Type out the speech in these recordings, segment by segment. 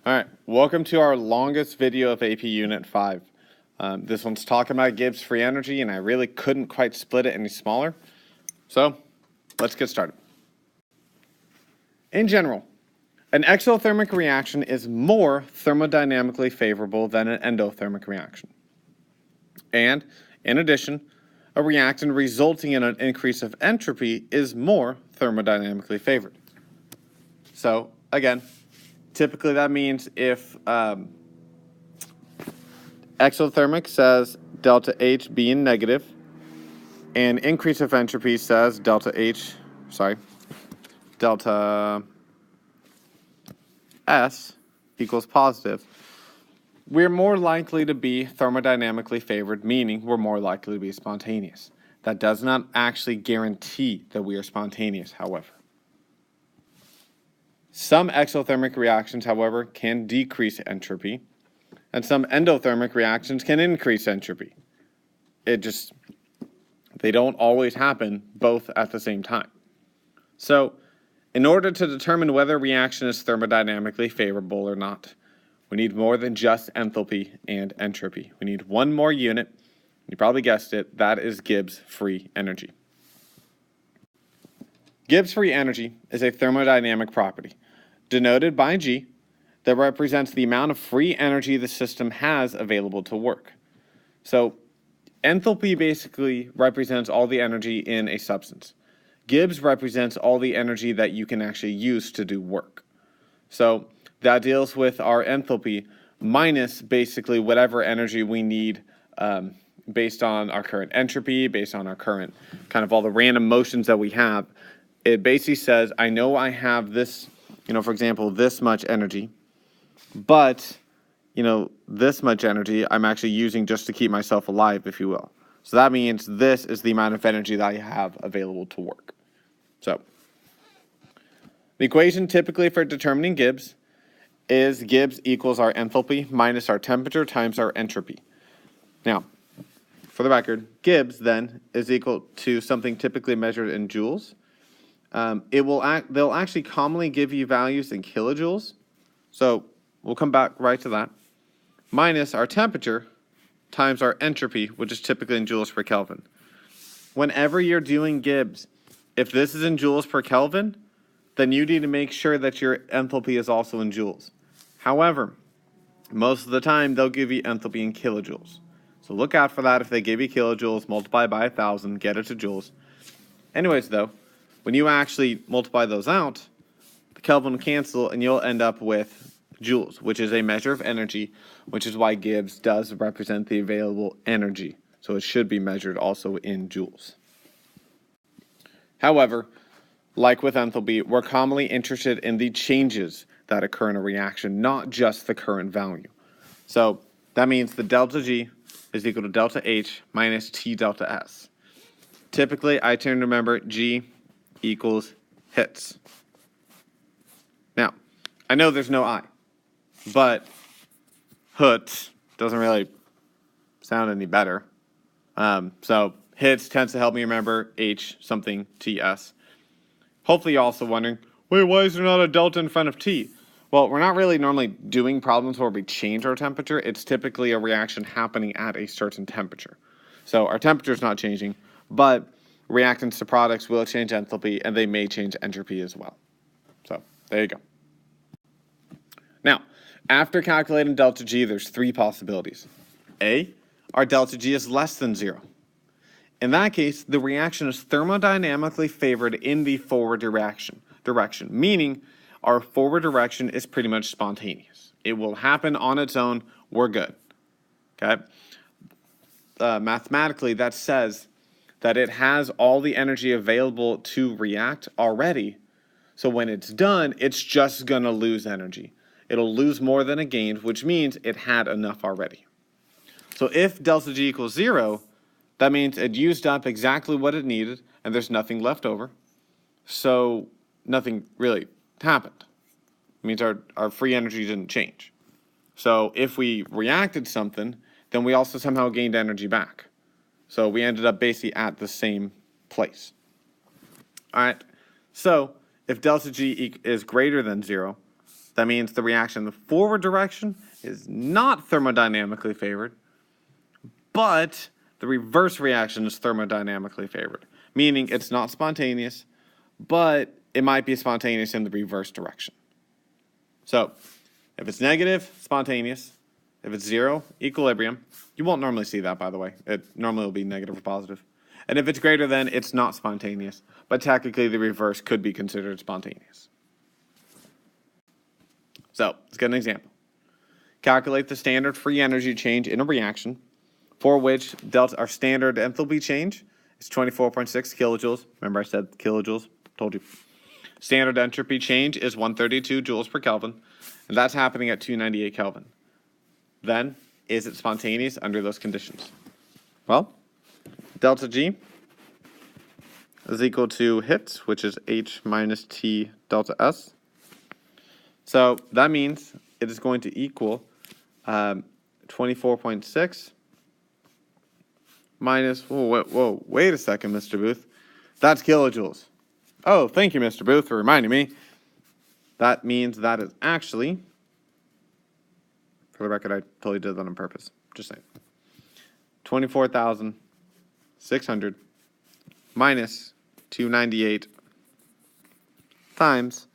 All right, welcome to our longest video of AP Unit 5. This one's talking about Gibbs free energy, and I really couldn't quite split it any smaller. So, let's get started. In general, an exothermic reaction is more thermodynamically favorable than an endothermic reaction. And, in addition, a reactant resulting in an increase of entropy is more thermodynamically favored. So, again, typically that means if exothermic says delta H being negative and increase of entropy says delta S equals positive, we're more likely to be thermodynamically favored, meaning we're more likely to be spontaneous. That does not actually guarantee that we are spontaneous, however. Some exothermic reactions, however, can decrease entropy, and some endothermic reactions can increase entropy. They don't always happen both at the same time. So, in order to determine whether a reaction is thermodynamically favorable or not, we need more than just enthalpy and entropy. We need one more unit. You probably guessed it, that is Gibbs free energy. Gibbs free energy is a thermodynamic property, denoted by G, that represents the amount of free energy the system has available to work. So, enthalpy basically represents all the energy in a substance. Gibbs represents all the energy that you can actually use to do work. So, that deals with our enthalpy minus basically whatever energy we need based on our current entropy, based on our current kind of all the random motions that we have. It basically says, I know I have this, for example, this much energy, but, this much energy I'm actually using just to keep myself alive, if you will. So that means this is the amount of energy that I have available to work. So, the equation typically for determining Gibbs is Gibbs equals our enthalpy minus our temperature times our entropy. Now, for the record, Gibbs then is equal to something typically measured in joules. They'll actually commonly give you values in kilojoules, so we'll come back right to that, minus our temperature times our entropy, which is typically in joules per Kelvin. Whenever you're doing Gibbs, if this is in joules per Kelvin, then you need to make sure that your enthalpy is also in joules. However, most of the time they'll give you enthalpy in kilojoules. So look out for that. If they give you kilojoules, multiply by 1,000, get it to joules. Anyways, though, when you actually multiply those out, the Kelvin will cancel and you'll end up with joules, which is a measure of energy, which is why Gibbs does represent the available energy. So it should be measured also in joules. However, like with enthalpy, we're commonly interested in the changes that occur in a reaction, not just the current value. So that means the delta G is equal to delta H minus T delta S. Typically, I tend to remember G equals hits. Now, I know there's no I, but hut doesn't really sound any better. So hits tends to help me remember H something TS. Hopefully you're also wondering, wait, why is there not a delta in front of T? Well, we're not really normally doing problems where we change our temperature. It's typically a reaction happening at a certain temperature. So our temperature is not changing, but reactants to products will change enthalpy, and they may change entropy as well. So there you go. Now, after calculating delta G, there's three possibilities. A, our delta G is less than 0. In that case, the reaction is thermodynamically favored in the forward direction, meaning our forward direction is pretty much spontaneous. It will happen on its own. We're good. Okay? Mathematically, that says that it has all the energy available to react already. So when it's done, it's just going to lose energy. It'll lose more than it gained, which means it had enough already. So if delta G equals 0, that means it used up exactly what it needed, and there's nothing left over. So nothing really happened. It means our free energy didn't change. So if we reacted something, then we also somehow gained energy back. So we ended up basically at the same place. All right. So if delta G is greater than 0, That means the reaction in the forward direction is not thermodynamically favored, but the reverse reaction is thermodynamically favored, meaning it's not spontaneous, but it might be spontaneous in the reverse direction. So if it's negative, spontaneous. If it's 0, equilibrium. You won't normally see that, by the way. It normally will be negative or positive. And if it's greater than, it's not spontaneous. But technically, the reverse could be considered spontaneous. So let's get an example. Calculate the standard free energy change in a reaction for which our standard enthalpy change is 24.6 kilojoules. Remember I said kilojoules? Told you. Standard entropy change is 132 joules per Kelvin, and that's happening at 298 Kelvin. Then, is it spontaneous under those conditions? Well, delta G is equal to hits, which is H minus T delta S. So that means it is going to equal 24.6 minus, wait a second, Mr. Booth. That's kilojoules. Oh, thank you, Mr. Booth, for reminding me. That means that is actually, for the record, I totally did that on purpose. Just saying. 24,600 minus 298 times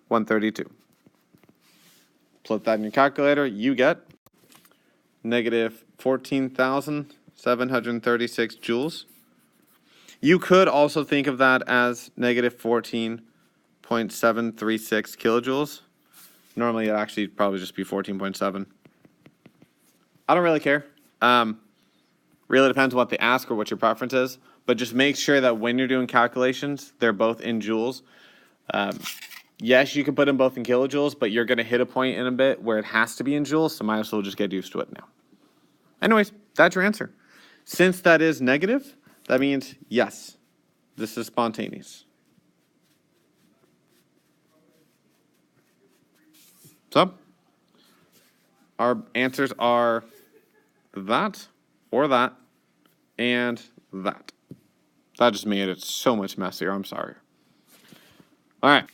132. Put that in your calculator, you get negative 14,736 joules. You could also think of that as negative 14.736 kilojoules. Normally, it'd actually probably just be 14.7. I don't really care. Really depends on what they ask or what your preference is. But just make sure that when you're doing calculations, they're both in joules. Yes, you can put them both in kilojoules, but you're going to hit a point in a bit where it has to be in joules, so might as well just get used to it now. Anyways, that's your answer. Since that is negative, that means yes, this is spontaneous. So, our answers are that, or that, and that. That just made it so much messier. I'm sorry. All right.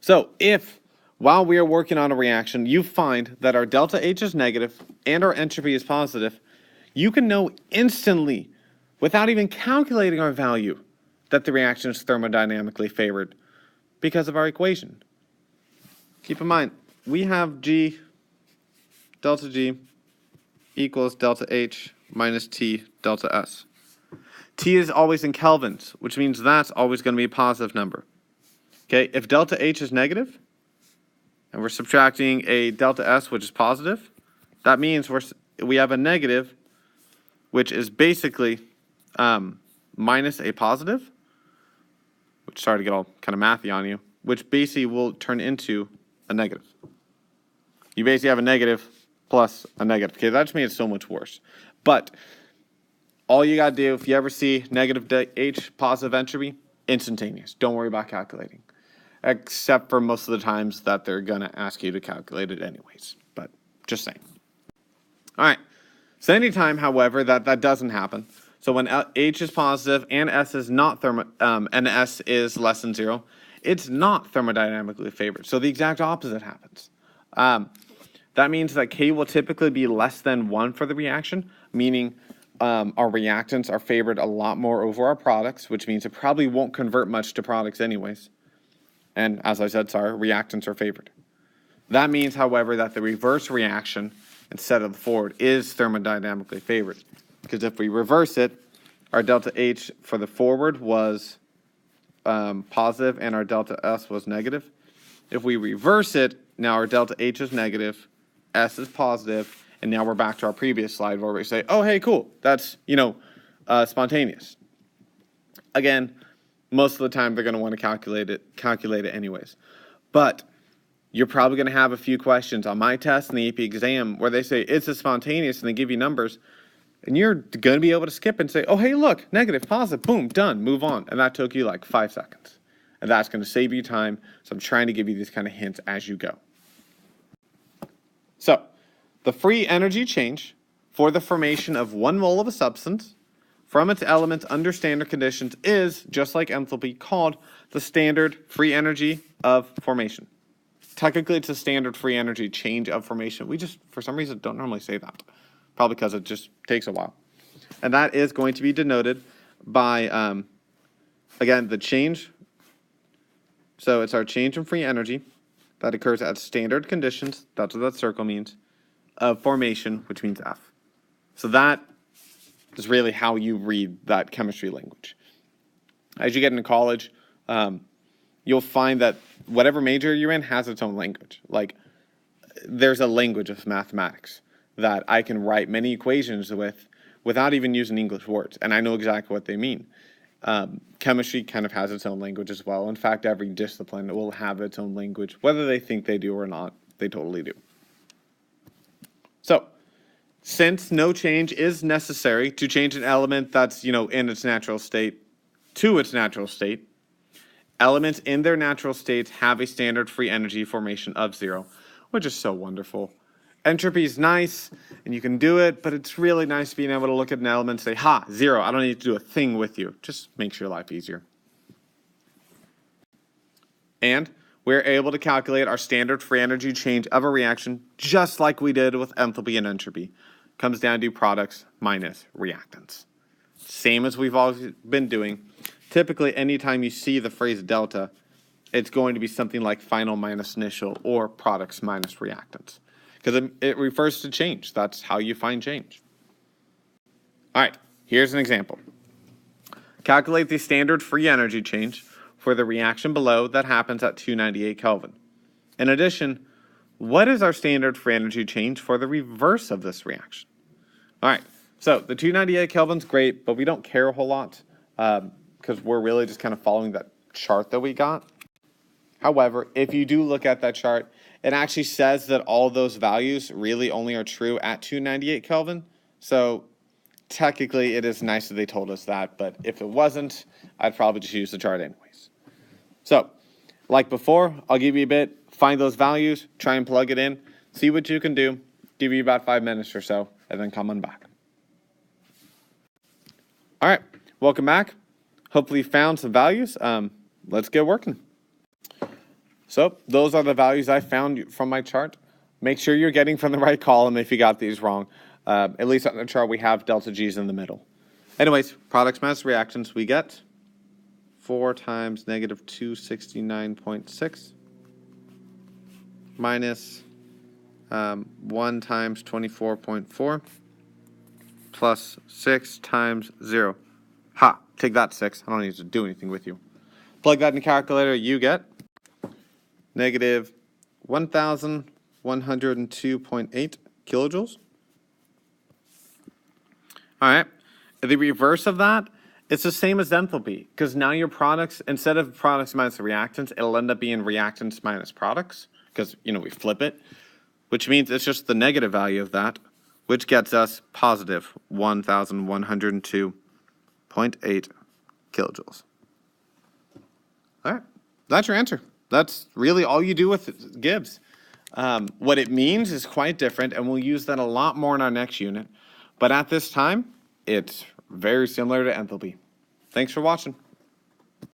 So, if while we are working on a reaction, you find that our delta H is negative and our entropy is positive, you can know instantly, without even calculating our value, that the reaction is thermodynamically favored because of our equation. Keep in mind, we have G, delta G, equals delta H minus T delta S. T is always in kelvins, which means that's always going to be a positive number. Okay, if delta H is negative, and we're subtracting a delta S, which is positive, that means we have a negative, which is basically minus a positive, which, sorry to get all kind of mathy on you, which basically will turn into a negative. You basically have a negative plus a negative. Okay, that just made it so much worse. But all you got to do, if you ever see negative H, positive entropy, instantaneous. Don't worry about calculating. Except for most of the times that they're going to ask you to calculate it anyways. But just saying. All right. So anytime, however, that doesn't happen. So when H is positive and S is not and S is less than 0, it's not thermodynamically favored. So the exact opposite happens. That means that K will typically be less than 1 for the reaction, meaning our reactants are favored a lot more over our products, which means it probably won't convert much to products anyways. And as I said, sorry, reactants are favored. That means, however, that the reverse reaction instead of the forward is thermodynamically favored. Because if we reverse it, our delta H for the forward was positive and our delta S was negative. If we reverse it, now our delta H is negative, S is positive, and now we're back to our previous slide where we say, oh, hey, cool, that's, spontaneous. Again, most of the time they're going to want to calculate it anyways. But you're probably going to have a few questions on my test and the AP exam where they say it's a spontaneous and they give you numbers, and you're going to be able to skip and say, oh, hey, look, negative, positive, boom, done, move on. And that took you like 5 seconds. And that's going to save you time. So I'm trying to give you these kind of hints as you go. So the free energy change for the formation of 1 mole of a substance from its elements under standard conditions is, just like enthalpy, called the standard free energy of formation. technically it's a standard free energy change of formation. We just, for some reason, don't normally say that. Probably because it just takes a while. And that is going to be denoted by, again, the change. So it's our change in free energy that occurs at standard conditions. That's what that circle means. Of formation, which means F. So that is really how you read that chemistry language. As you get into college, you'll find that whatever major you're in has its own language. Like, there's a language of mathematics that I can write many equations with without even using English words, and I know exactly what they mean. Chemistry kind of has its own language as well. In fact, every discipline will have its own language. Whether they think they do or not, they totally do. So, since no change is necessary to change an element that's, in its natural state to its natural state, elements in their natural states have a standard free energy formation of 0, which is so wonderful. Entropy is nice, and you can do it, but it's really nice being able to look at an element and say, ha, 0, I don't need to do a thing with you. Just makes your life easier. And we're able to calculate our standard free energy change of a reaction just like we did with enthalpy and entropy. Comes down to products minus reactants. Same as we've always been doing. Typically, anytime you see the phrase delta, it's going to be something like final minus initial or products minus reactants. Because it refers to change. That's how you find change. All right, here's an example. Calculate the standard free energy change for the reaction below that happens at 298 Kelvin. In addition, what is our standard free energy change for the reverse of this reaction? All right, so the 298 Kelvin's great, but we don't care a whole lot because we're really just kind of following that chart that we got. However, if you do look at that chart, it actually says that all those values really only are true at 298 Kelvin. So technically, it is nice that they told us that, but if it wasn't, I'd probably just use the chart anyways. So, like before, I'll give you a bit, find those values, try and plug it in, see what you can do, give you about 5 minutes or so, and then come on back. All right, welcome back. Hopefully you found some values. Let's get working. So those are the values I found from my chart. Make sure you're getting from the right column if you got these wrong. At least on the chart we have delta G's in the middle. Anyways, products minus reactants, we get 4 times negative 269.6 minus 1 times 24.4 plus 6 times 0. Ha, take that 6. I don't need to do anything with you. Plug that in the calculator, you get negative 1,102.8 kilojoules. All right. The reverse of that, it's the same as enthalpy, because now your products, instead of products minus reactants, it'll end up being reactants minus products, because, we flip it, which means it's just the negative value of that, which gets us positive 1,102.8 kilojoules. All right. That's your answer. That's really all you do with Gibbs. What it means is quite different, and we'll use that a lot more in our next unit. But at this time, it's very similar to enthalpy. Thanks for watching.